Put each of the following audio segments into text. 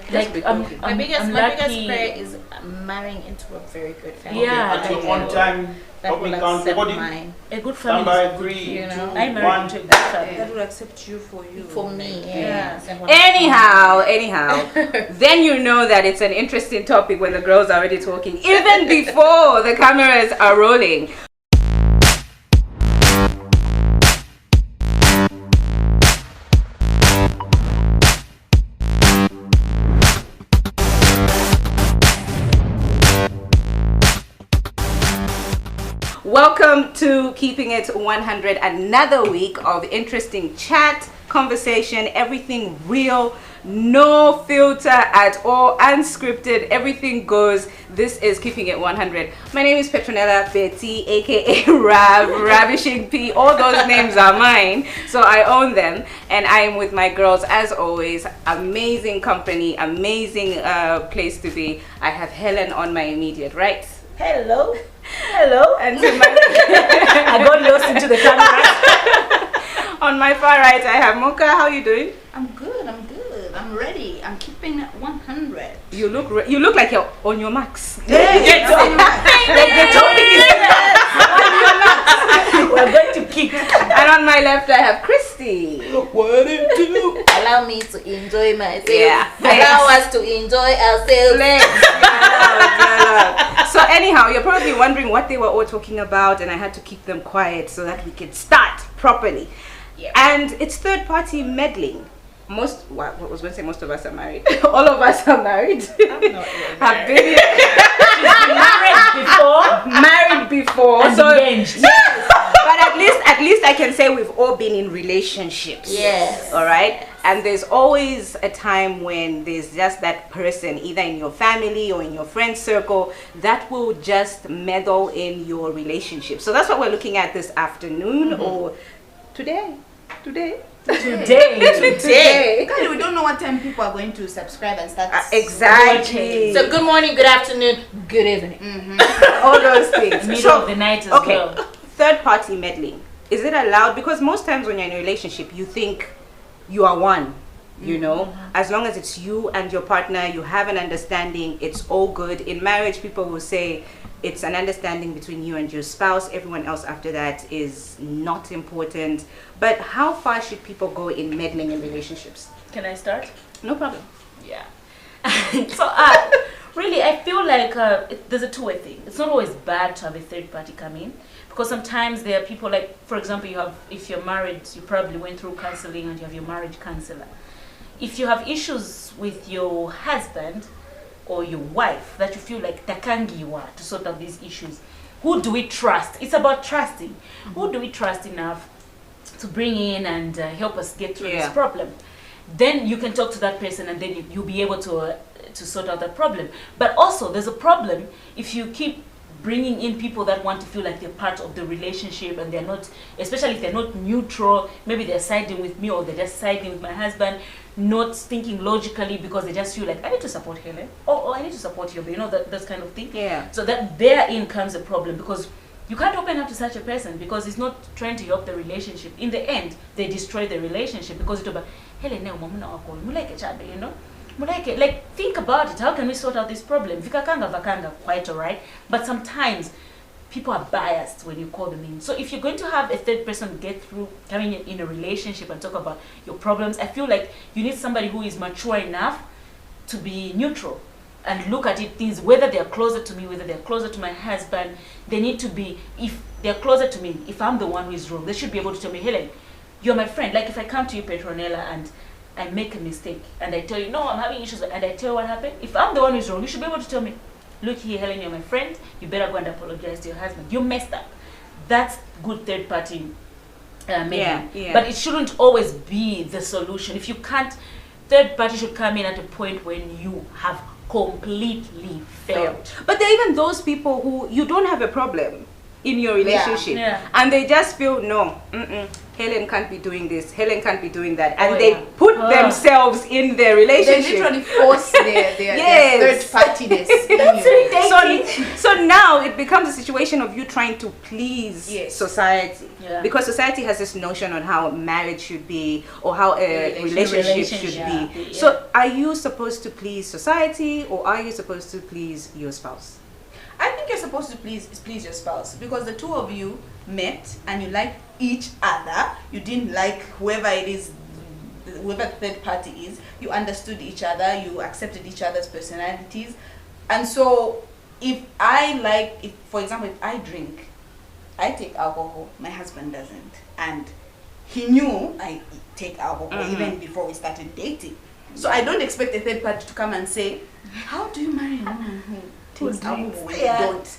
Like my biggest lucky. prayer is marrying into a very good family. Yeah. Until one time, that help me will count. accept Everybody, mine. A good stand family. by Is good, 3, you 2, know. I married 1. into a good family. That will accept you for you. For me, Yeah. Anyhow, then you know that it's an interesting topic when the girls are already talking, even before the cameras are rolling. Welcome to Keeping It 100, another week of interesting chat, conversation, everything real, no filter at all, unscripted, everything goes. This is Keeping It 100. My name is Petronella Betty, aka Rav, Ravishing P. All those names are mine, so I own them. And I am with my girls, as always. Amazing company, amazing place to be. I have Helen on my immediate right. Hello. Hello. And to my I got lost into the camera. on my far right, I have Mocha. How you doing? I'm good. I'm ready. I'm keeping it 100. You look like you're on your max. Yes. Like the topic is we're going to kick. And on my left, I have Christy. What it do? Allow me to enjoy myself. Yeah. Allow us to enjoy ourselves. So anyhow, you're probably wondering what they were all talking about, and I had to keep them quiet so that we could start properly. Yeah. And it's third-party meddling. I was going to say most of us are married. All of us are married. I'm not really Have been married before. And So engaged. yes, but at least I can say we've all been in relationships. Yes. All right. And there's always a time when there's just that person, either in your family or in your friend circle, that will just meddle in your relationship. So that's what we're looking at this afternoon or today. Today. Today. Because we don't know what time people are going to subscribe and start. Exactly. So good morning, good afternoon, good evening. All those things. Middle of the night as well. Third party meddling. Is it allowed? Because most times when you're in a relationship, you think you are one. You know, as long as it's you and your partner, you have an understanding, it's all good. In marriage, people will say it's an understanding between you and your spouse. Everyone else after that is not important. But how far should people go in meddling in relationships? Can I start? No problem. Yeah. So really, I feel like there's a two-way thing. It's not always bad to have a third party come in, because sometimes there are people, like, for example, if you're married, you probably went through counseling and you have your marriage counselor. If you have issues with your husband or your wife that you feel like takangiwa to sort out these issues, who do we trust? It's about trusting. Who do we trust enough to bring in and help us get through this problem? Then you can talk to that person, and then you'll be able to sort out that problem. But also, there's a problem if you keep bringing in people that want to feel like they're part of the relationship, and they're not, especially if they're not neutral. Maybe they're siding with me, or they're just siding with my husband, not thinking logically, because they just feel like, I need to support Helen, or I need to support you, you know, that kind of thing. Yeah. So So that therein comes a problem, because you can't open up to such a person because he's not trying to help the relationship. In the end, they destroy the relationship because it's about, Helen, you know, like, think about it. How can we sort out this problem? Vikakanga vakanga, quite alright. But sometimes people are biased when you call them in. So if you're going to have a third person coming in a relationship and talk about your problems, I feel like you need somebody who is mature enough to be neutral and look at it, things, whether they're closer to me, whether they're closer to my husband. They need to be, if they're closer to me, if I'm the one who is wrong, they should be able to tell me, Helen, you're my friend. Like, if I come to you, Petronella, and I make a mistake, and I tell you, no, I'm having issues, and I tell you what happened, if I'm the one who's wrong, you should be able to tell me, look here, Helen, you're my friend, you better go and apologize to your husband. You messed up. That's good third party meddling. But it shouldn't always be the solution. If you can't, third party should come in at a point when you have completely failed. But there are even those people who you don't have a problem in your relationship, Yeah. and they just feel, no, Helen can't be doing this, Helen can't be doing that, and Oh, they yeah. put themselves in their They relationship. literally force their Yes. third partiness in you. So now it becomes a situation of you trying to please Yes. society. Yeah. Because society has this notion on how marriage should be or how a relationship should be. Yeah. So are you supposed to please society or are you supposed to please your spouse? I think you're supposed to please your spouse because the two of you met and you like each other. You didn't like whoever it is, whoever the third party is. You understood each other. You accepted each other's personalities. And so if for example, if I drink, I take alcohol, my husband doesn't. And he knew I take alcohol even before we started dating. So I don't expect a third party to come and say, how do you marry a woman who takes alcohol when you don't?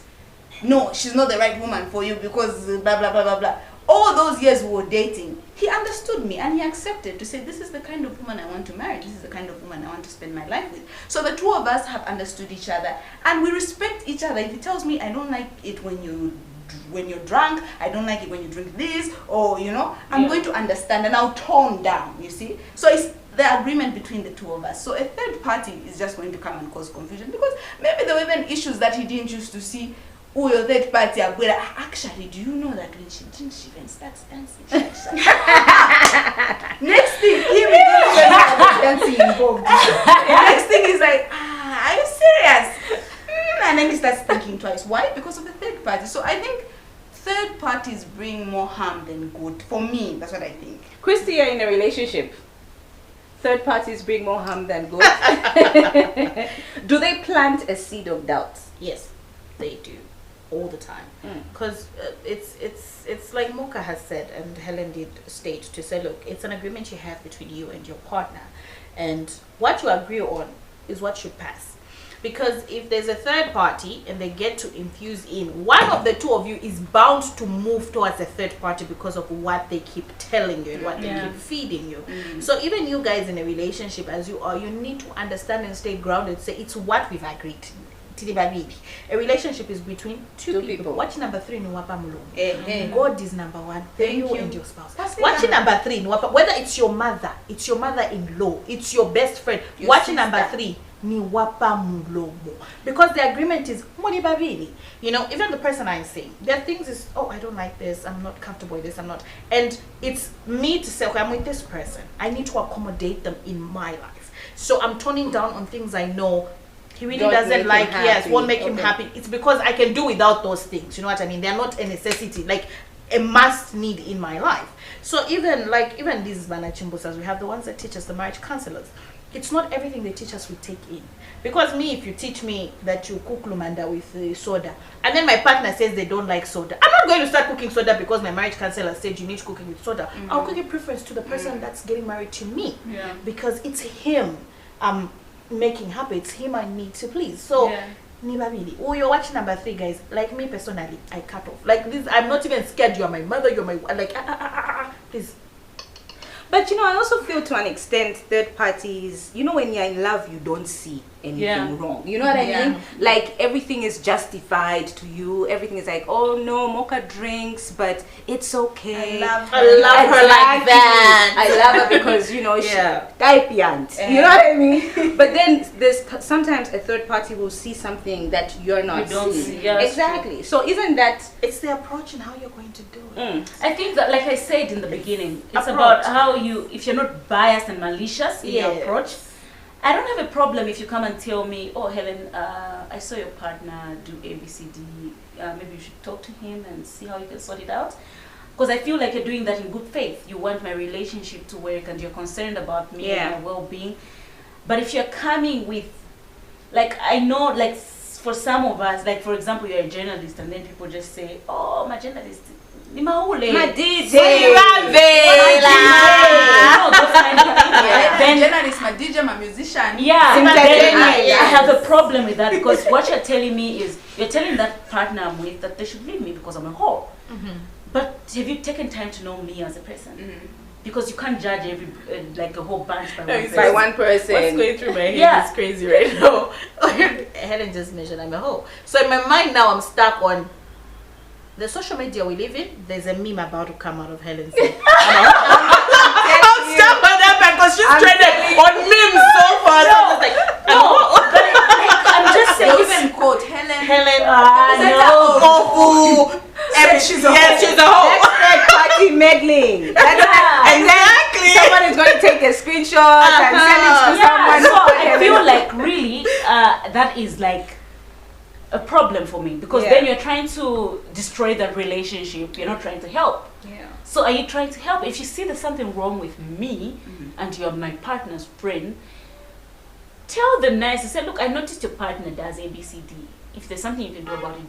No, she's not the right woman for you because blah, blah, blah, blah, blah. All those years we were dating, he understood me and he accepted to say, this is the kind of woman I want to marry. This is the kind of woman I want to spend my life with. So the two of us have understood each other and we respect each other. If he tells me, I don't like it when you're drunk, I don't like it when you drink this, or I'm going to understand and I'll tone down, you see. So it's the agreement between the two of us. So a third party is just going to come and cause confusion because maybe there were even issues that he didn't used to see. Oh, your third party, actually, do you know that when she drinks, she even starts dancing? Next thing, here we go, dancing involved. Next thing is like, are you serious? And then he starts thinking twice. Why? Because of the third party. So I think third parties bring more harm than good. For me, that's what I think. Christy, you're in a relationship. Third parties bring more harm than good. Do they plant a seed of doubt? Yes, they do. All the time. Because it's like Mocha has said, and Helen did state, to say, look, it's an agreement you have between you and your partner. And what you agree on is what should pass. Because if there's a third party and they get to infuse in, one of the two of you is bound to move towards a third party because of what they keep telling you and what they keep feeding you. So even you guys in a relationship as you are, you need to understand and stay grounded. Say it's what we've agreed. A relationship is between two people. Watch number 3 no wapa mulungu. God is number 1. Then you and your spouse. Watch number 3 no wapa, whether it's your mother-in-law, it's your best friend. Watch number 3 ni wapa mulomo. Because the agreement is moni babili. Even the person I say, there are things is, oh, I don't like this, I'm not comfortable with this, I'm not. And it's me to say, okay, I'm with this person. I need to accommodate them in my life. So I'm toning down on things I know he really doesn't like, won't make him happy. It's because I can do without those things. You know what I mean? They're not a necessity, like a must need in my life. So even these Banachimbusas, we have the ones that teach us, the marriage counselors. It's not everything they teach us we take in. Because if you teach me that you cook lumanda with soda, and then my partner says they don't like soda, I'm not going to start cooking soda because my marriage counselor said you need to cook it with soda. I'll cook it preference to the person that's getting married to me. Because it's him making happy, it's him I need to please. So you're watching number 3, guys. Like me personally, I cut off. Like this, I'm not even scared. You're my mother, you're my please. But I also feel to an extent third parties, when you're in love, you don't see anything wrong. You know what I mean? Like everything is justified to you. Everything is like, oh no, Mocha drinks, but it's okay. I love her like that. I love her because she typiant. You know what I mean? But then there's sometimes a third party will see something that you're not seeing. Exactly. So isn't that it's the approach and how you're going to do it? I think that, like I said in the beginning, it's about how if you're not biased and malicious in your approach. I don't have a problem if you come and tell me, oh Helen, I saw your partner do ABCD, maybe you should talk to him and see how you can sort it out. Because I feel like you're doing that in good faith. You want my relationship to work and you're concerned about me and my well-being. But if you're coming with, like, I know, like for some of us, like for example, you're a journalist and then people just say, oh, my journalist, ni maule. my DJ? Then journalist, my DJ, my musician. I have a problem with that because what you're telling me is you're telling that partner I'm with that they should leave me because I'm a whore. But have you taken time to know me as a person? Because you can't judge every like a whole bunch by one person. What's going through my head is crazy right now. Helen just mentioned I'm a hoe. So in my mind now I'm stuck on the social media we live in, there's a meme about to come out of Helen's. I'll stop on that because she's trending on memes so far. So I'm just like, I'm just They saying. even quote Helen. No. awful. She's a Yes, she's a hoe. Third party meddling. That's Exactly. someone is going to take a screenshot and send it to someone. So I feel like really that is like a problem for me, because Yeah. then you're trying to destroy that relationship. You're not trying to help. Yeah. So are you trying to help? If you see there's something wrong with me and you're my partner's friend, tell them nicely. Say, look, I noticed your partner does A, B, C, D. If there's something you can do about it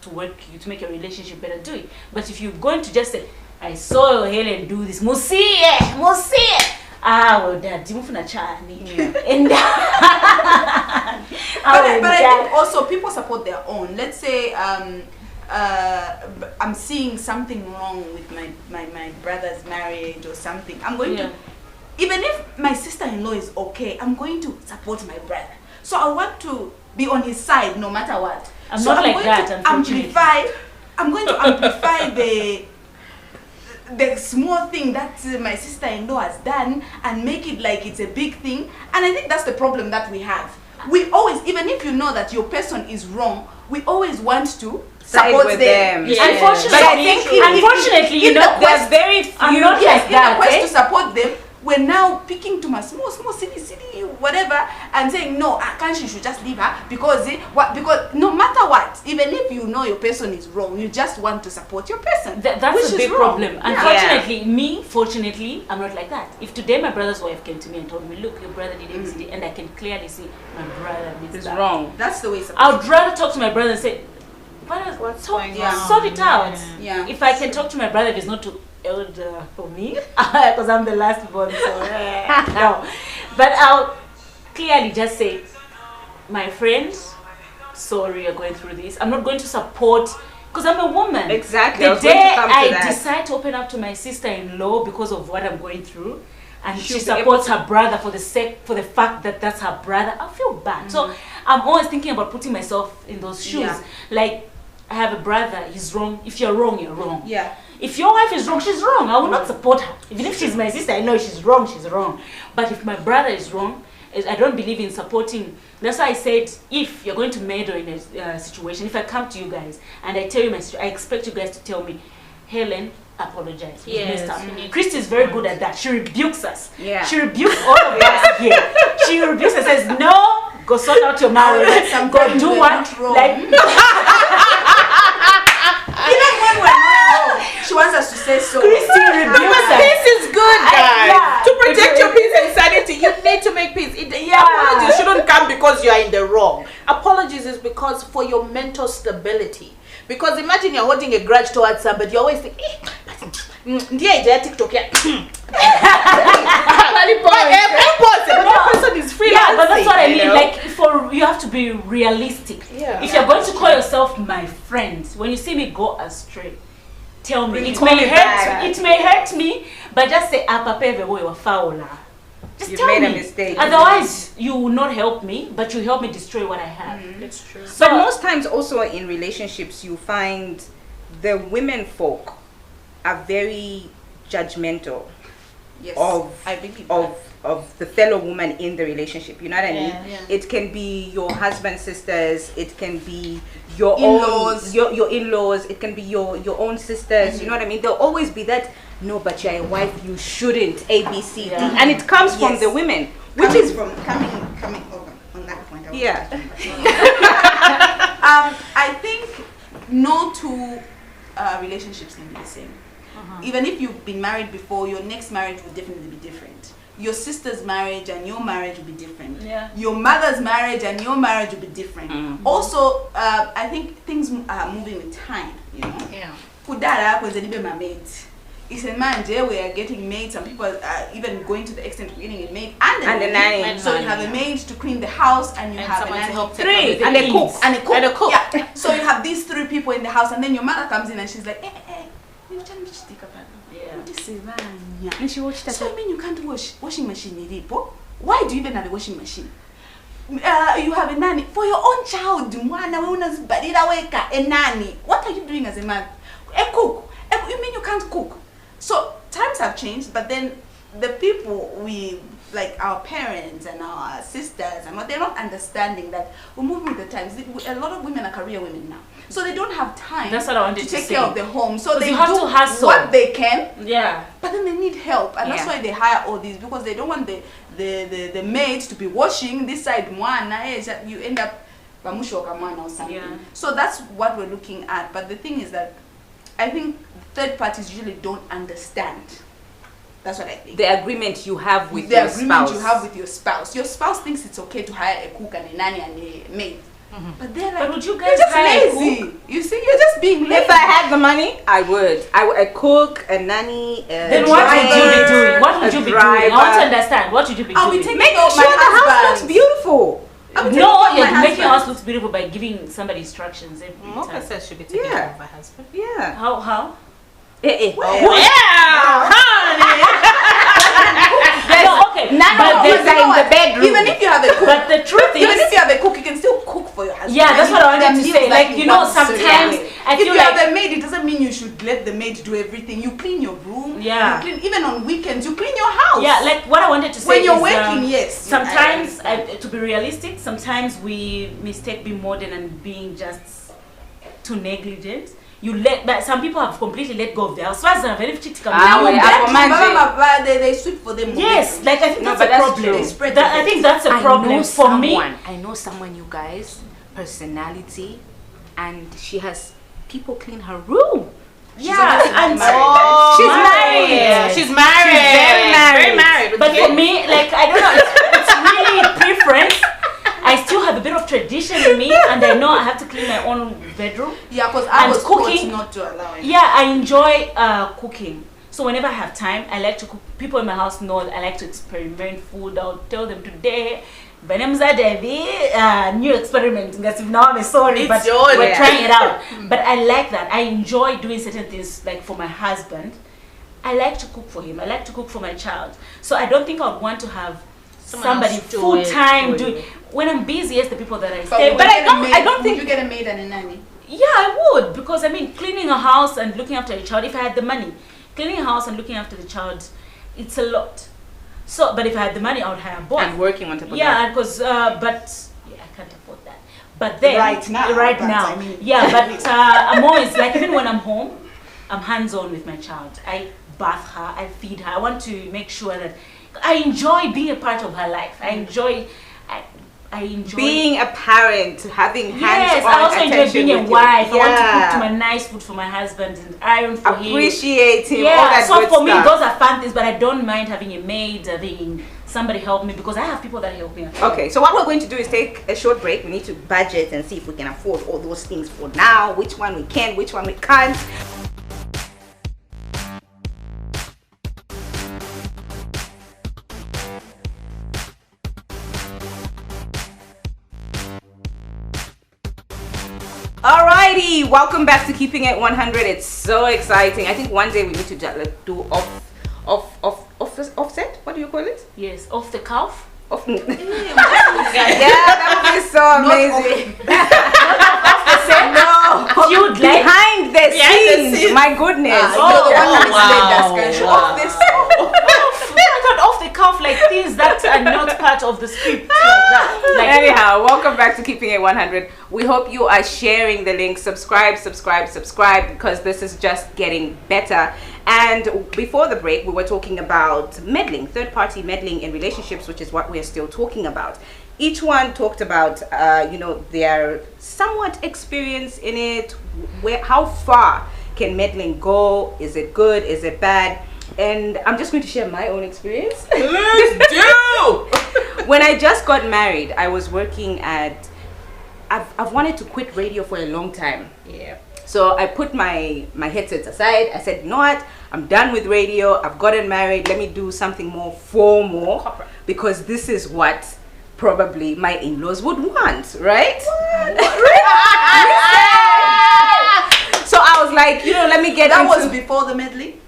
to work you, to make your relationship better, do it. But if you're going to just say, I saw Helen do this, musie. Ah, well, that mufuna chani. And But I think also people support their own. Let's say I'm seeing something wrong with my brother's marriage or something. I'm going to, even if my sister-in-law is okay, I'm going to support my brother. So I want to be on his side no matter what. I'm not like that, unfortunately. I'm going to amplify the small thing that my sister-in-law has done and make it like it's a big thing. And I think that's the problem that we have. We always, even if you know that your person is wrong, we always want to Side support with them. them. Yeah. Unfortunately, But I think unfortunately, you know, there's very few. I'm not yes, like in the that. quest to support them, we're now picking to my small silly whatever and saying no, I can't. She should just leave her because because no matter what, even if you know your person is wrong, you just want to support your person. That's which a big is wrong. problem. Yeah. Unfortunately, fortunately, I'm not like that. If today my brother's wife came to me and told me, look, your brother did ABCD, and I can clearly see my brother needs It's that, wrong. That's the way it's I would rather talk to my brother and say, What's talk, going on? sort it out. Yeah. If I can talk to my brother, if it's not too elder for me, because I'm the last born, so no. But I'll clearly just say, my friends, sorry you're going through this. I'm not going to support, because I'm a woman. Exactly. I The was going day to come to I that. decide to open up to my sister-in-law because of what I'm going through, and She'll she be able supports her brother for the fact that that's her brother, I feel bad. So I'm always thinking about putting myself in those shoes. Yeah. Like, I have a brother, he's wrong. If you're wrong, you're wrong. Yeah. If your wife is wrong, she's wrong. I will not support her. Even if she's my sister, I know she's wrong, she's wrong. But if my brother is wrong, I don't believe in supporting. That's why I said, if you're going to meddle in a situation, if I come to you guys and I tell you my situation, I expect you guys to tell me, Helen, apologize. We Yes, messed up. you need Christy is very good at that. She rebukes us. Yeah. She rebukes all of us here. She rebukes us, says, no, go sort out your marriage. Go Sometimes do we're what? not wrong. Like, Even when we're not wrong, she wants us to say so. Christy rebukes us. Peace is good, guys. yeah. To protect your peace and sanity, you need to make peace. Apologies shouldn't come because you are in the wrong. Apologies is because for your mental stability. Because imagine you're holding a grudge towards somebody, you always think, ndiye ija TikTok ya. But that person is free. Yeah, but that's what I mean. Like, you have to be realistic. Yeah. If you're going to call yourself my friend, when you see me go astray, tell me. It Call may me hurt. back. It may hurt me, but just say, "Apapeve wo wa faula." Just You tell made me. a mistake. Otherwise, you will not help me, but you help me destroy what I have. It's true. So But most times also in relationships you find the women folk are very judgmental Yes. of I believe of the fellow woman in the relationship. You know what I mean? Yeah, yeah. It can be your husband's sisters, it can be your In-laws. own your in-laws, it can be your own sisters, you know what I mean? There'll always be that, no, but you're a wife, you shouldn't, A, B, C, D. Yeah. And it comes from Yes. the women, which Coming is from coming over on that point. I was yeah. I think no two relationships can be the same. Even if you've been married before, your next marriage will definitely be different. Your sister's marriage and your marriage will be different. Yeah. Your mother's marriage and your marriage will be different. Also, I think things are moving with time, you know. Yeah. Kudara was a little bit maid. It's a man there, we are getting maids. Some people are even going to the extent of getting a maid and And a nanny. So you have a maid to clean the house and you And have a someone to nanny help take Three. care of And the a cook. kids. and a cook. And a cook. Yeah. So you have these three people in the house, and then your mother comes in and she's like, you tell me to stick up. Yeah. And she watched that. So I mean you can't wash washing machine ilipo? Why do you even have a washing machine? You have a nanny for your own child. Mwana we unazibadila weka a nanny. What are you doing as a man? cook. You mean you can't cook? So times have changed, but then the people like our parents and our sisters and what, they're not understanding that we're moving with the times. A lot of women are career women now, so they don't have time. That's what I wanted to to take say. care of the home. So they you have do to hustle. what they can. Yeah. But then they need help, and that's Yeah. why they hire all these, because they don't want the maids to be washing this side one. You end up bamushoka mwana or something. Yeah. So that's what we're looking at. But the thing is that I think third parties usually don't understand. That's what I think. The agreement you have with The your agreement spouse. you have with your spouse. Your spouse thinks it's okay to hire a cook and a nanny and a maid. But they're like, But would you you're guys just hire a lazy. You see, you're just being lazy. If I had the money, I would. I cook, a nanny, Then what would you be doing? What would you be doing? I want to understand. What would you be I'll be doing? taking Making out sure my the house husband. looks beautiful. I'll be taking No, out my you're making husband. your house looks beautiful by giving somebody instructions every Mocha time. says she'll be taking Yeah. care of her husband. Yeah. How? No, okay. None But of there's us are in the bedroom. Even if you have a cook, But the truth even is, if you have a cook, you can still cook for your husband. yeah, that's what I wanted The to meals say. that Like, you know, want to serve. sometimes I If feel you like have a maid, it doesn't mean you should let the maid do everything. You clean your room. Yeah. You clean, even on weekends, you clean your house. yeah, like what I wanted to say when you're is, working, yes. sometimes, to be realistic, sometimes we mistake being modern and being just too negligent. But some people have completely let go of their house. They sweep for them. Yes, like I think No, that's but a that's problem. true. They spread That, the I think that's a problem for me. I know someone, you guys, personality, and she has people clean her room. Yeah, and She's married. She's married. She's very married. Very married. with But for kids. me, like I don't know, it's really preference. I still have a bit of tradition in me, and I know I have to clean my own bedroom. Yeah, because I And was cooking- taught not to allow it. Yeah, I enjoy cooking. So whenever I have time, I like to cook. People in my house know I like to experiment food. I'll tell them today, new experiment. Now I'm sorry, but yours. we're Yeah. trying it out. But I like that. I enjoy doing certain things. Like for my husband, I like to cook for him. I like to cook for my child. So I don't think I would want to have Someone somebody else do full it time for doing. you. When I'm busy, yes, the people that I But, stay would with. you get a maid- I don't would think- you get a maid and a nanny. Yeah, I would, because I mean, cleaning a house and looking after a child, if I had the money, cleaning a house and looking after the child, it's a lot. So, but if I had the money, I would hire both. And working on top of that. Yeah, because, but, yeah, I can't afford that. But then, Right now, but I mean- yeah, but I'm always, like, even when I'm home, I'm hands-on with my child. I bath her, I feed her. I want to make sure that I enjoy being a part of her life. I enjoy Being a parent, having Yes, hands-on I also enjoy attention being a with wife. your- I want to cook Yeah. to my nice food for my husband and iron for him. Appreciate him. All Yeah, that so good for me, stuff. those are fun things, but I don't mind having a maid, having somebody help me, because I have people that help me. Okay, so what we're going to do is take a short break. We need to budget and see if we can afford all those things for now, which one we can, which one we can't. Alrighty, welcome back to Keeping It 100. It's so exciting. I think one day we need to do offset. What do you call it? Yes, off the cuff. Off. Yeah, that would be so amazing. Cute, like Behind the scenes, my goodness. You're the one who wow. misled us, guys. Wow. Off this. I thought off the cuff, like things that are not part of the script, like that. Like, Anyhow, welcome back to Keeping It 100. We hope you are sharing the link. Subscribe, because this is just getting better. And before the break, we were talking about meddling, third-party meddling in relationships, which is what we are still talking about. Each one talked about, their somewhat experience in it. How far can meddling go? Is it good? Is it bad? And I'm just going to share my own experience. Let's do. When I just got married, I was working at. I've wanted to quit radio for a long time. Yeah. So I put my headsets aside. I said, you know what? I'm done with radio. I've gotten married. Let me do something more formal, Corporate. because this is what probably my in-laws would want, right? So I was like, let me get That into. was before the medley,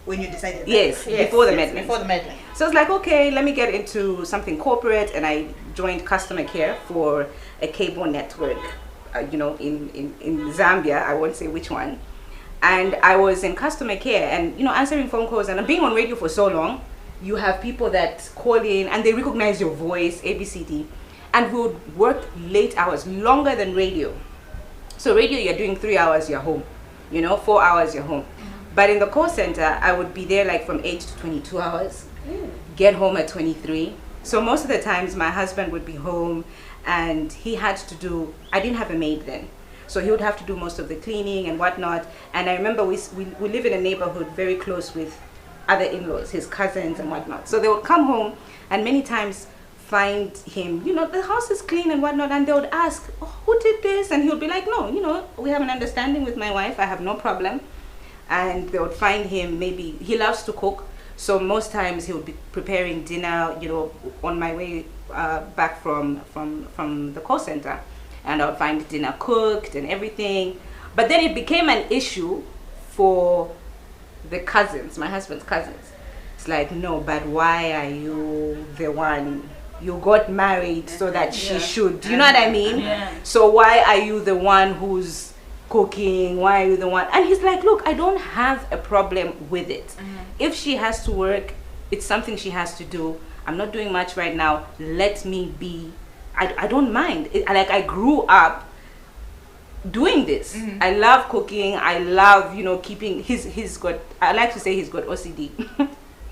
when you decided. that? Yes, before the meddling. Before the meddling. So I was like, okay, let me get into something corporate, and I joined customer care for a cable network, in Zambia. I won't say which one. And I was in customer care and, answering phone calls, and being on radio for so long, you have people that call in and they recognize your voice, ABCD, and we would work late hours, longer than radio. So radio, you're doing 3 hours, you're home, 4 hours, you're home. But in the call center, I would be there like from 8 to 22 hours, get home at 23. So most of the times my husband would be home, and he had to do, I didn't have a maid then. So he would have to do most of the cleaning and whatnot. And I remember we live in a neighborhood very close with other in-laws, his cousins and whatnot. So they would come home and many times find him, the house is clean and whatnot. And they would ask, oh, who did this? And he would be like, no, we have an understanding with my wife. I have no problem. And they would find him, maybe he loves to cook. So most times he would be preparing dinner, on my way back from the call center. And I would find dinner cooked and everything. But then it became an issue for the cousins, my husband's cousins. It's like, no, but why are you the one? You got married so that she should. Do you know what I mean? Yeah. So why are you the one who's cooking? Why are you the one? And he's like, look, I don't have a problem with it. If she has to work, it's something she has to do. I'm not doing much right now. Let me be. I don't mind. I grew up doing this. I love cooking. I love, keeping he's got, I like to say he's got OCD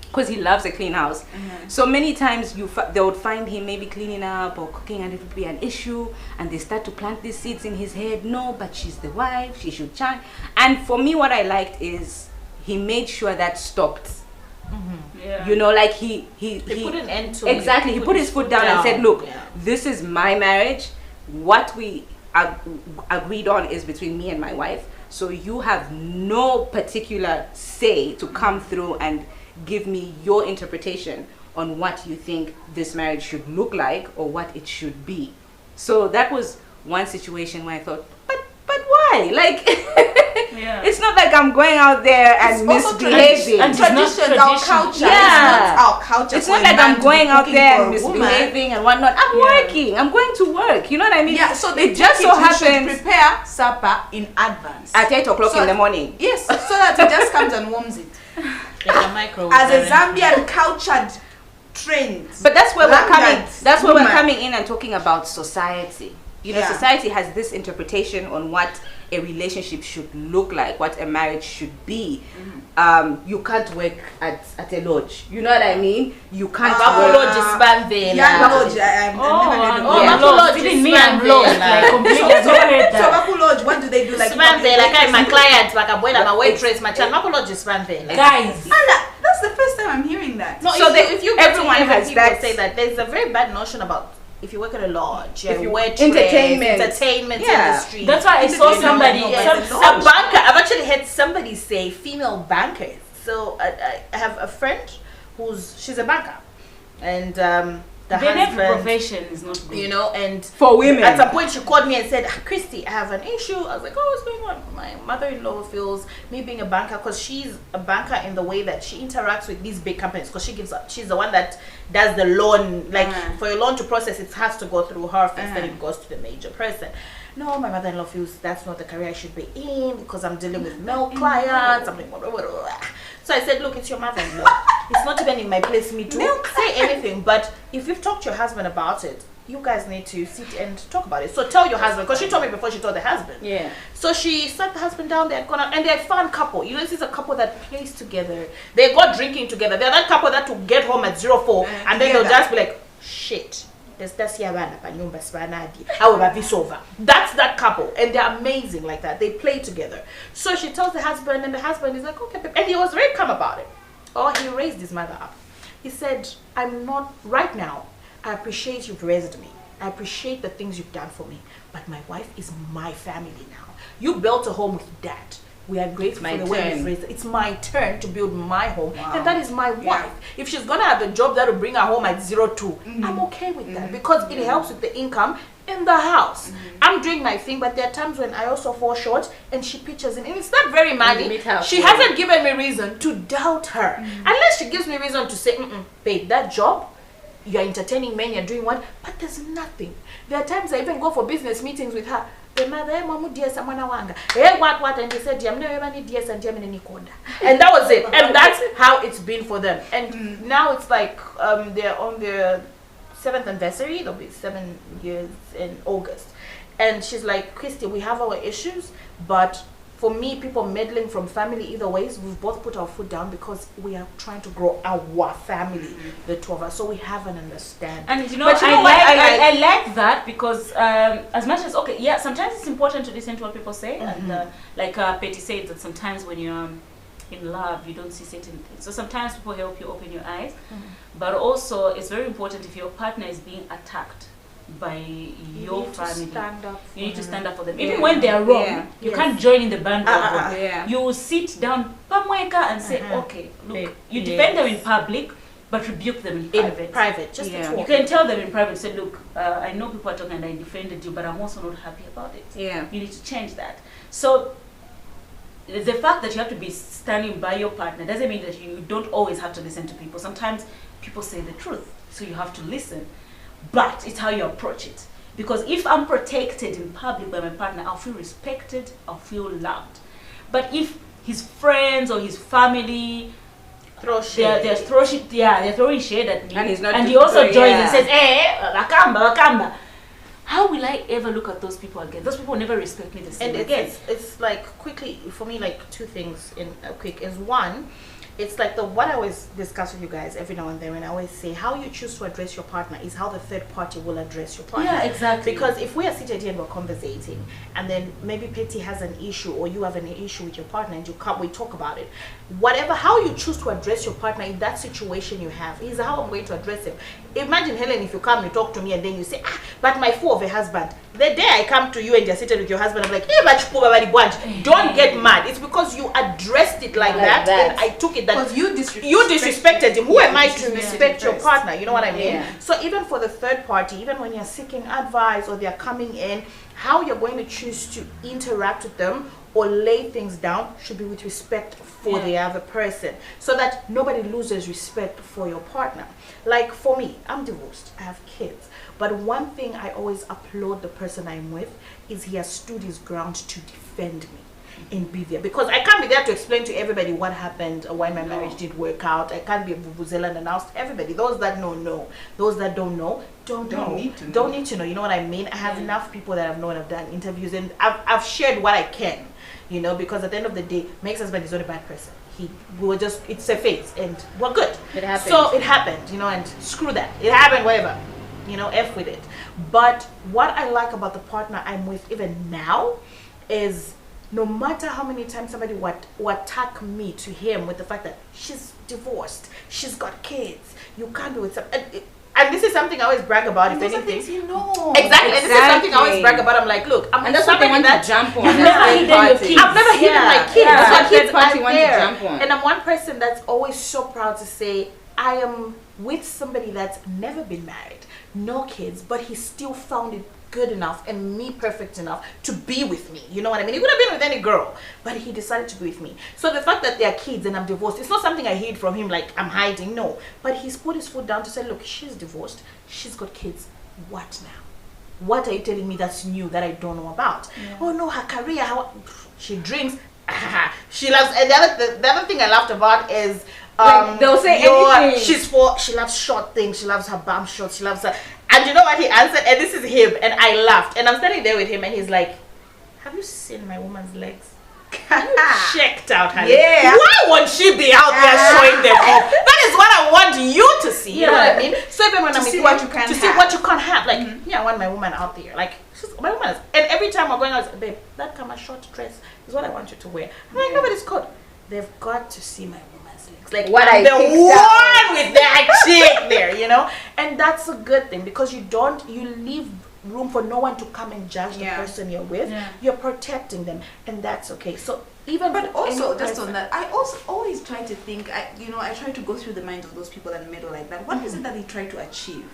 because he loves a clean house. So many times they would find him maybe cleaning up or cooking, and it would be an issue, and they start to plant these seeds in his head. No, but she's the wife, she should shine. And for me, what I liked is he made sure that stopped. Yeah. He put an end to exactly. He put his foot down and said, look, this is my marriage. What we agreed on is between me and my wife. So you have no particular say to come through and give me your interpretation on what you think this marriage should look like or what it should be. So that was one situation where I thought, but why? It's not like I'm going out there and misbehaving. And tradition, our culture. Yeah. It's not our culture. It's not like I'm going out there and misbehaving and whatnot. I'm working. I'm going to work. You know what I mean? Yeah, so it just so happens. You should prepare supper in advance. At 8 o'clock in the morning. Yes, so that it just comes and warms it. Like a microwave. As a Zambian cultured trend. But that's where we're coming. That's where we're woman. coming in and talking about society. Society has this interpretation on what a relationship should look like, what a marriage should be. You can't work at a lodge. You know what I mean? You can't work. Yeah, lodge. I've never heard of Even me, I'm lost. Like, completely. I've never heard So that. Baku Lodge, what do they do? Like my client, my waitress, my child. Baku Lodge is Guys. That's the first time I'm hearing that. No, So if you everyone has people that. say that there's a very bad notion about if you work at a lodge, If you waitress, entertainment. Yeah. industry. That's why I saw somebody. A banker. I've actually had somebody say female bankers. So I have a friend she's a banker, and the Their husband, profession is not good. and For women. at some point she called me and said, Christy, I have an issue. I was like, oh, what's going on? My mother-in-law feels me being a banker, because she's a banker in the way that she interacts with these big companies, because she's the one that does the loan. Like for your loan to process, it has to go through her first, then it goes to the major person. No, my mother-in-law feels that's not the career I should be in, because I'm dealing with male clients. I'm like, blah, blah, blah, blah. So I said, look, it's your mother-in-law. It's not even in my place me to say anything. But if you've talked to your husband about it, you guys need to sit and talk about it. So tell your husband, because she told me before she told the husband. Yeah. So she sat the husband down, they had gone out, and they're a fun couple. This is a couple that plays together. They got drinking together. They're that couple that will get home at 04, and then they'll just be like, shit. That's that couple, and they're amazing like that. They play together. So she tells the husband, and the husband is like, okay, babe. And he was very calm about it. Oh, he raised his mother up. He said, I'm not right now. I appreciate you've raised me. I appreciate the things you've done for me, but my wife is my family now. You built a home with dad. We are grateful for the way you've raised it. It's my turn to build my home, and that is my wife. If she's gonna have a job that will bring her home at 02, I'm okay with that, because it helps with the income in the house. I'm doing my thing, but there are times when I also fall short, and she pitches in, and it's not very money. She hasn't given me reason to doubt her, unless she gives me reason to say, babe, that job, you're entertaining men, you're doing one, but there's nothing. There are times I even go for business meetings with her. the mother, mamu DS mwana wanga. What, and they said, "Yam never need DS and Yam ni konda." And that was it. And that's how it's been for them. And now it's like they're on their 7th anniversary. It'll be 7 years in August. And she's like, Christy, we have our issues, but for me, people meddling from family either ways, we've both put our foot down because we are trying to grow our family, the two of us. So we have an understanding. And I like that because as much as, okay, yeah, sometimes it's important to listen to what people say. And like Petty said, that sometimes when you're in love, you don't see certain things. So sometimes people help you open your eyes. But also, it's very important if your partner is being attacked by your family, you need to stand up for them. Even when they are wrong, you can't join in the bandwagon. You will sit down and say, okay, look, you defend them in public, but rebuke them in private. Just you can tell them in private, say, look, I know people are talking and I defended you, but I'm also not happy about it. You need to change that. So the fact that you have to be standing by your partner doesn't mean that you don't always have to listen to people. Sometimes people say the truth, so you have to listen. But it's how you approach it. Because if I'm protected in public by my partner, I'll feel respected, I'll feel loved. But if his friends or his family they're throwing shade at me, and he also joins and says, Wakamba. How will I ever look at those people again? Those people never respect me the same again. It's like, quickly, for me, like 2 things in quick is one, it's like what I always discuss with you guys every now and then, when I always say how you choose to address your partner is how the third party will address your partner. Yeah, exactly. Because if we are seated here and we're conversating, and then maybe Petty has an issue or you have an issue with your partner and we talk about it, whatever, how you choose to address your partner in that situation you have is how I'm going to address him. Imagine, Helen, if you come, you talk to me, and then you say, but my fool of a husband. The day I come to you and you're seated with your husband, I'm like, don't get mad. It's because you addressed it like that, and I took it that you disrespected him. Who am I to respect your partner? You know what I mean? So even for the third party, even when you're seeking advice or they're coming in, how you're going to choose to interact with them or lay things down should be with respect for the other person, so that nobody loses respect for your partner. Like for me, I'm divorced, I have kids, but one thing I always applaud the person I'm with is he has stood his ground to defend me and be there, because I can't be there to explain to everybody what happened, why my marriage didn't work out. I can't be a vuvuzela and announce to everybody. Those that know, those that don't know don't need to know. You know what I mean? I have enough people that I've known, I've done interviews, and I've shared what I can, you know, because at the end of the day, my ex-husband is not a bad person. It's a phase, and we're good. It happened. So it happened, you know, and screw that. It happened, whatever. You know, F with it. But what I like about the partner I'm with even now is, no matter how many times somebody would attack me to him with the fact that she's divorced, she's got kids, you can't do it. And this is something I always brag about, if anything. You know. Exactly. And this is something I always brag about. I'm like, look, I'm that's something that jump on. I've never hidden your kids. I've never hidden my kids. My kids are there. Jump on. And I'm one person that's always so proud to say I am with somebody that's never been married, no kids, but he still found it good enough and me perfect enough to be with me. You know what I mean? He could have been with any girl, but he decided to be with me. So the fact that there are kids and I'm divorced, it's not something I hid from him, like I'm hiding, no. But he's put his foot down to say, look, she's divorced, she's got kids, what now? What are you telling me that's new that I don't know about? Oh no, her career, how she drinks, she loves. And the other thing I laughed about is they'll say anything. She loves short things, she loves her bum shorts, she loves her. And you know what he answered? And this is him. And I laughed. And I'm standing there with him, and he's like, have you seen my woman's legs? Checked out, honey. Yeah. Why won't she be out there showing them off? That is what I want you to see. You know what I mean? So even when I'm see what you can see what you can't have. Like, I want my woman out there. Like, my woman is. And every time we're going out, babe, that kind of short dress is what I want you to wear. I'm like, nobody's caught. They've got to see my woman's legs. Like, what I'm the one with that chick there, you know? And that's a good thing, because you leave room for no one to come and judge the person you're with. You're protecting them, and that's okay. So but also just on that, I also always try to think, I try to go through the minds of those people that meddle like that. What is it that they try to achieve?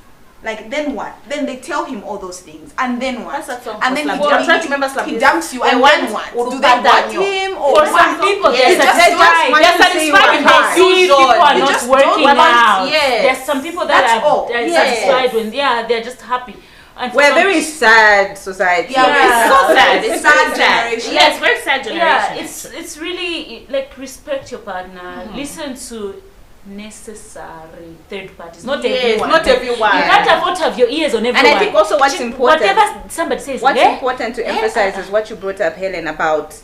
Like, then what? Then they tell him all those things, and then what? That's that song. And then I'm trying to remember he dumps you, and then what? Do they want him? Or for some people, they're satisfied when they see people are not working out. There's some people that are satisfied when they're just happy. And for We're a some- very sad society. Yeah, Yeah. It's so sad. It's Sad very sad. generation. Yes, very sad generation. Yeah, it's really like respect your partner. Listen to necessary third parties, not Yes, everyone. not everyone. You can't afford to have your ears on And everyone. I think also what's important, whatever somebody says, what's eh? important to emphasize is what you brought up, Helen, about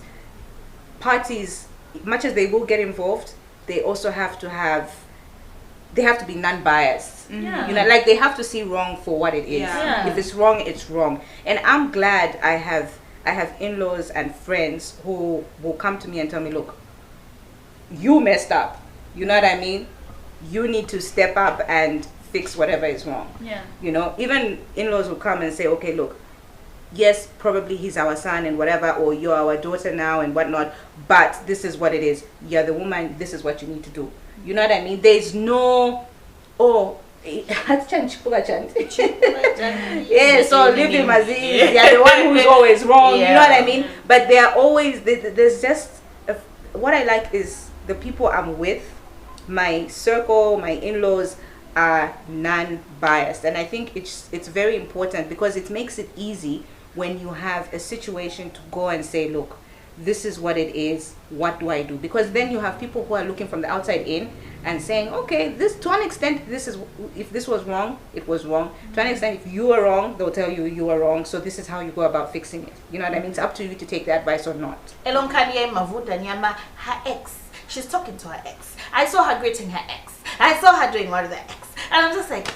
parties. Much as they will get involved, they also have to be non-biased. Yeah. You know, like they have to see wrong for what it is. Yeah. If it's wrong, it's wrong. And I'm glad I have in-laws and friends who will come to me and tell me, look, you messed up. You know what I mean? You need to step up and fix whatever is wrong. Yeah. You know, even in-laws will come and say, okay, look, yes, probably he's our son and whatever, or you're our daughter now and whatnot, but this is what it is. You're the woman, this is what you need to do. You know what I mean? There's no, yeah, so leave him as he is. You're the one who's always wrong. You know what I mean? But there are always, there's just, what I like is the people I'm with, my circle, my in-laws are non-biased. And I think it's very important because it makes it easy when you have a situation to go and say, look, this is what it is, what do I do? Because then you have people who are looking from the outside in and saying, okay, this to an extent, this is, if this was wrong, it was wrong. To an extent, if you were wrong, they'll tell you you are wrong, so this is how you go about fixing it. You know what I mean? It's up to you to take the advice or not. Elonkanye Mavuda Nyama, her ex. She's talking to her ex. I saw her greeting her ex. I saw her doing one of the ex. And I'm just like,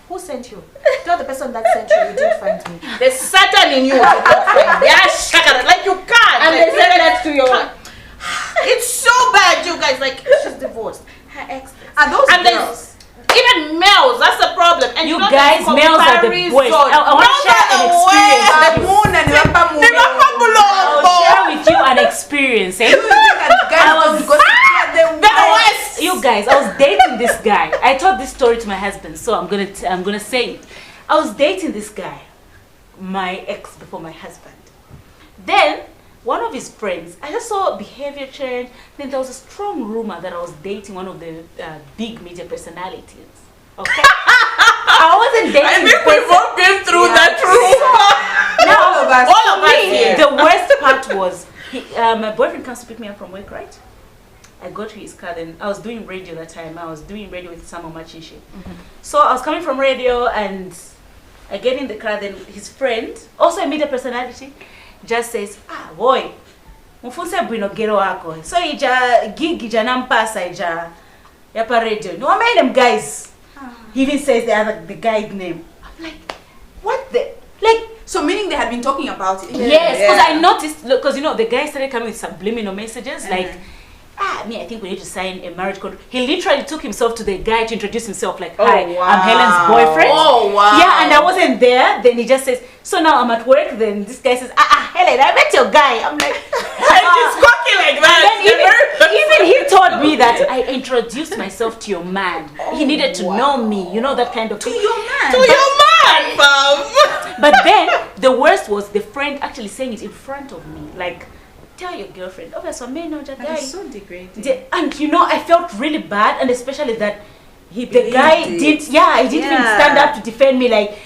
who sent you? Tell the person that sent you didn't find me. There's Satan in you. You didn't find me. Yeah, shakara. Like you can't. And like, they said that to your... it's so bad, you guys. Like she's divorced. Her ex. Are those and girls? Even males, that's the problem. And You know guys, there's males are the boys. I want to share an experience. The moon and I'll share with you an experience. Eh? You guys, I was dating this guy. I told this story to my husband, so I'm gonna say it. I was dating this guy, my ex before my husband. Then one of his friends, I just saw behavior change. Then there was a strong rumor that I was dating one of the big media personalities. Okay, I wasn't dating. I think we've all been through that room. Now, All of us. All of us me, here. the worst part was my boyfriend comes to pick me up from work, right? I go to his car, then I was doing radio that time. I was doing radio with Samo Machinshi. So I was coming from radio and I get in the car, then his friend, also a media personality, just says, boy, mufunse bwino gero wako. So ija gig ija nampasa ija yapa radio. No, I made them guys. He even says the guy's name. I'm like, what the, like, So meaning they had been talking about it. yes, because I noticed, because you know, the guy started coming with subliminal messages like, I think we need to sign a marriage contract. He literally took himself to the guy to introduce himself, like, hi, I'm Helen's boyfriend. Oh wow. Yeah, and I wasn't there. Then he just says, so now I'm at work. Then this guy says, Helen, I met your guy. I'm like, And he's cocky like that. then even he told me that I introduced myself to your man. He needed to know me, you know, that kind of thing. To your man. To your man, fam. But then the worst was the friend actually saying it in front of me, like, tell your girlfriend. Obviously, I may know that That guy. is so degrading. And you know, I felt really bad, and especially that the believed guy it. didn't. Yeah, he didn't even stand up to defend me. Like,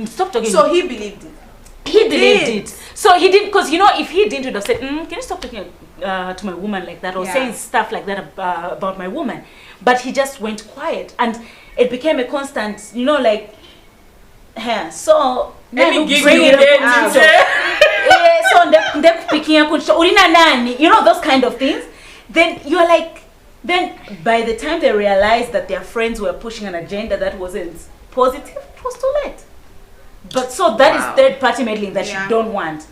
stop talking. So he believed it. he believed it. So he didn't, because you know, if he didn't, would have said, "Can you stop talking to my woman like that," or Yeah. saying stuff like that about my woman. But he just went quiet, and it became a constant. You know, like, so Let me now give bring you it up that on today. so them picking up urina nani, you know, those kind of things. Then you're like, then by the time they realized that their friends were pushing an agenda that wasn't positive, it was too late. But so that is third party meddling that Yeah. you don't want.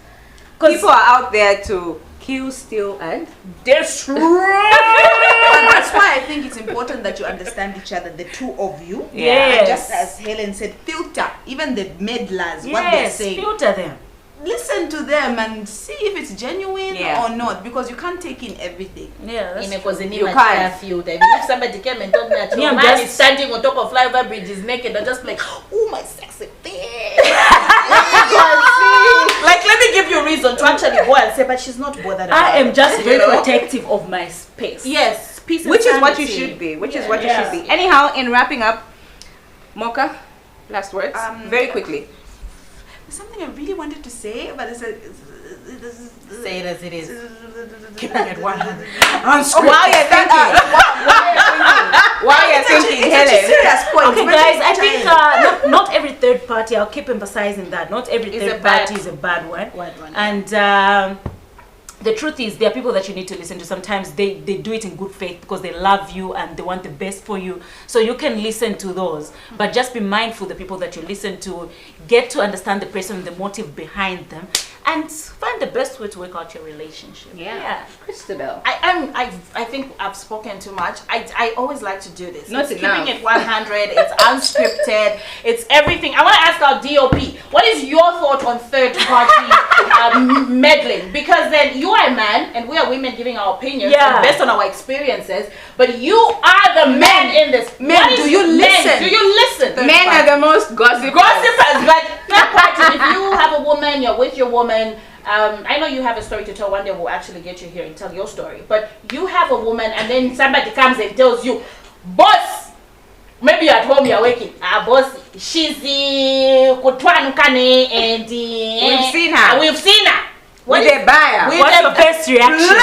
Because People are out there to kill, steal, and destroy. And that's why I think it's important that you understand each other, the two of you. Yes. And just as Helen said, filter even the meddlers, what they're Yes, saying. filter them. Listen to them and see if it's genuine Yeah. or not, because you can't take in everything. Yeah, that's You can't. Field. I mean, if somebody came and told me that Me, your I'm man just- is standing on top of flyover bridges naked, I'd just be like, oh my sexy thing. Like, let me give you a reason to actually go and say, but she's not bothered about I am it. just very You know? protective of my space. Yes, peace and which is what you sanity. should be. Which is Yeah. what you Yeah. should be. Anyhow, in wrapping up, Mocha, last words, Um, very quickly. there's something I really wanted to say, but it's like, Say it as it is. Keeping it 100. While you're thinking, Helen. It's a serious point. Okay, We're guys, taking I think time. not every third party, I'll keep emphasizing that, not every Is a third bad- party is a bad one. Bad one. And the truth is, there are people that you need to listen to. Sometimes they do it in good faith because they love you and they want the best for you. So you can listen to those. But just be mindful the people that you listen to. Get to understand the person, the motive behind them. And find the best way to work out your relationship. Yeah. Christabel. I think I've spoken too much. I always like to do this. Not It's enough. keeping it 100. It's unscripted. It's everything. I want to ask our DOP, what is your thought on third party meddling? Because then you are a man and we are women giving our opinions based on our experiences. But you are the men in this. Men, What do is- you listen? Men, do you listen? Men are the most gossipers. Gossipers, but third party. If you have a woman, you're with your woman. I know you have a story to tell. One day we'll actually get you here and tell your story. But you have a woman, and then somebody comes and tells you, "Boss, maybe you're at home, you're working. Boss, she's kutwanukane and We've seen her. We've seen her. With a buyer. What's your best reaction?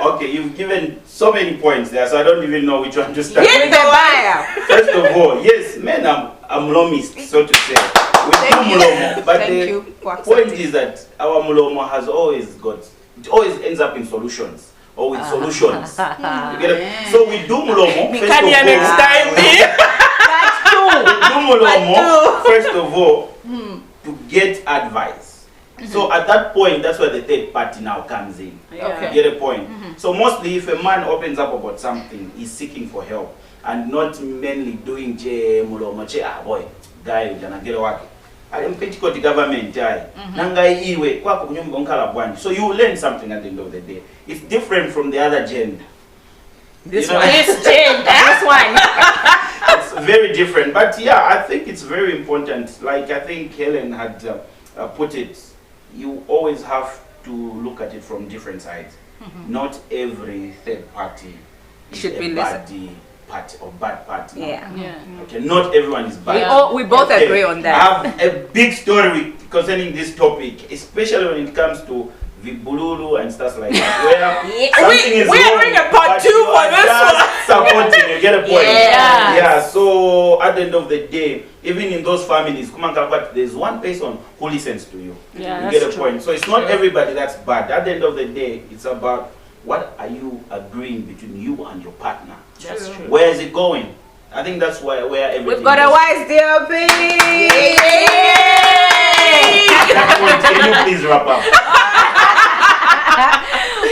Okay, you've given so many points there, so I don't even know which one to start With with. the buyer. First of all, yes, men are mlomists, so to say. We do mlomo, but Thank the you for point accepting. is that our mlomo has always got, it always ends up in solutions or with solutions. You get it? So we do mlomo. First of all, we do mlomo, first of all, to get advice. So at that point, that's where the third party now comes in. Okay. You get a point? So mostly if a man opens up about something, he's seeking for help and not mainly doing mulomo boy, guy, you're gonna get a work. I am petticoat government, nangai iwe, kwako kunyumba unkala bwani. So you learn something at the end of the day. It's different from the other gender. This You know, one. This one. It's very different. But yeah, I think it's very important. Like I think Helen had put it, you always have to look at it from different sides. Not every third party is Should a be bad party or bad party. Yeah. Okay, not everyone is bad. We both Okay, agree on I that. have a big story concerning this topic, especially when it comes to Vibululu and stuff like that. Where something is we are wrong, doing a part but two you for are this just supporting, you get a point. Yes. Yeah, so at the end of the day, even in those families, there's one person who listens to you. Yeah, You that's get a true. point. So it's not everybody that's bad. At the end of the day, it's about what are you agreeing between you and your partner. That's true. Where is it going? I think that's where everything We've got a is. wise DOP. That point, can you please wrap up?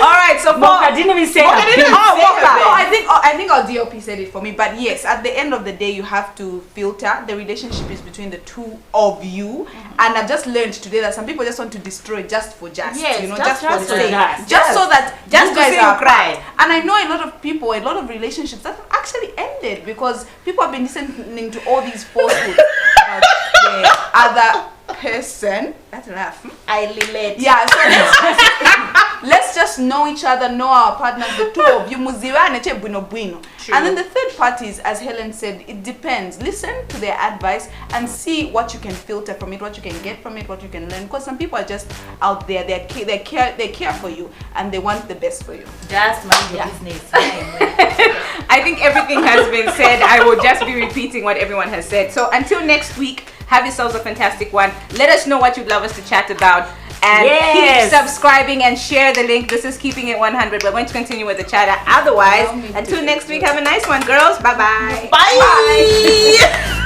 All right, so for Mocha didn't even say Mocha her didn't- piece. oh, Say Mocha. her Oh, bit. I think our DOP said it for me. But yes, at the end of the day, you have to filter. The relationship is between the two of you. And I've just learned today that some people just want to destroy just for just. Yes, you know, just just for for the sake. just. Just so that Just you to guys see are you cry. apart. And I know a lot of people, a lot of relationships that have actually ended because people have been listening to all these falsehoods about the other person. That's rough. I relate. Yeah, so let's just know each other, know our partners, the two of you. Muziwane che bwino bwino. And then the third parties, as Helen said, it depends. Listen to their advice and see what you can filter from it, what you can get from it, what you can learn. Because some people are just out there, they care for you and they want the best for you. Just mind your business. I think everything has been said. I will just be repeating what everyone has said. So until next week, have yourselves a fantastic one. Let us know what you'd love us to chat about. And Yes. keep subscribing and share the link. This is Keeping It 100. We're going to continue with the chatter. Otherwise, until next week, have a nice one, girls. Bye-bye. Bye.